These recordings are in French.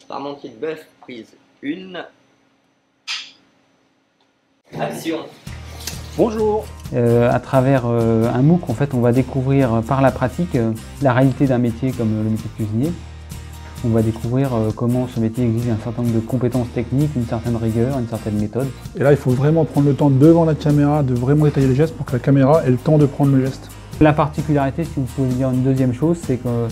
Parmentier de bœuf, prise 1. Action. Bonjour. À travers un MOOC, en fait, on va découvrir par la pratique la réalité d'un métier comme le métier de cuisinier. On va découvrir comment ce métier exige un certain nombre de compétences techniques, une certaine rigueur, une certaine méthode. Et là, il faut vraiment prendre le temps devant la caméra de vraiment détailler les gestes pour que la caméra ait le temps de prendre le geste. La particularité, si vous pouvez dire une deuxième chose, c'est que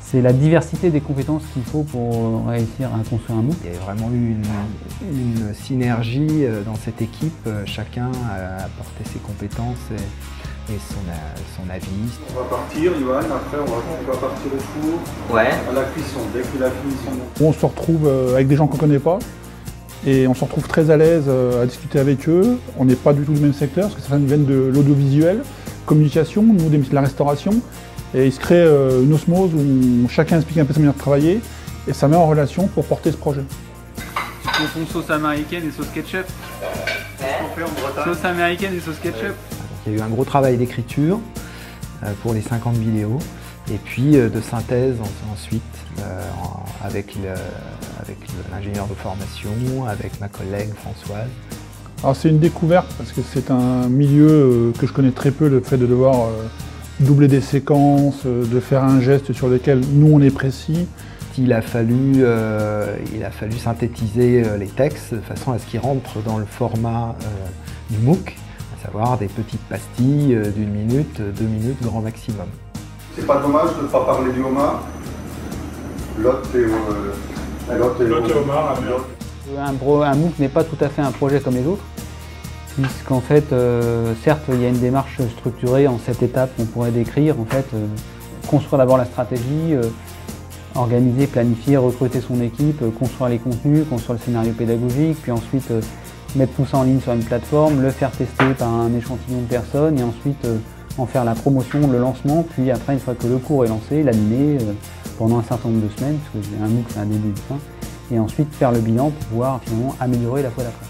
c'est la diversité des compétences qu'il faut pour réussir à construire un MOOC. Il y a vraiment eu une synergie dans cette équipe. Chacun a apporté ses compétences et son avis. On va partir, Yoann, après on va partir au four, Ouais. à la cuisson, dès que la finition. On se retrouve avec des gens qu'on ne connaît pas et on se retrouve très à l'aise à discuter avec eux. On n'est pas du tout du même secteur parce que certains viennent de l'audiovisuel, communication, nous de la restauration. Et il se crée une osmose où chacun explique un peu sa manière de travailler et ça met en relation pour porter ce projet. Tu confonds sauce américaine et sauce ketchup. Sauce américaine et sauce ketchup. Donc, il y a eu un gros travail d'écriture pour les 50 vidéos et puis de synthèse ensuite avec l'ingénieur de formation, avec ma collègue Françoise. Alors c'est une découverte parce que c'est un milieu que je connais très peu, le fait de devoir doubler des séquences, de faire un geste sur lequel nous on est précis. Il a fallu synthétiser les textes de façon à ce qu'ils rentrent dans le format du MOOC, à savoir des petites pastilles d'1 minute, 2 minutes grand maximum. C'est pas dommage de ne pas parler du homard. L'autre est homard. Un MOOC n'est pas tout à fait un projet comme les autres, puisqu'en fait, certes, il y a une démarche structurée en 7 étapes qu'on pourrait décrire. En fait, construire d'abord la stratégie, organiser, planifier, recruter son équipe, construire les contenus, construire le scénario pédagogique, puis ensuite mettre tout ça en ligne sur une plateforme, le faire tester par un échantillon de personnes et ensuite en faire la promotion, le lancement, puis après, une fois que le cours est lancé, l'animer pendant un certain nombre de semaines, parce que un MOOC c'est un début et une fin, et ensuite faire le bilan pour pouvoir finalement améliorer la fois d'après.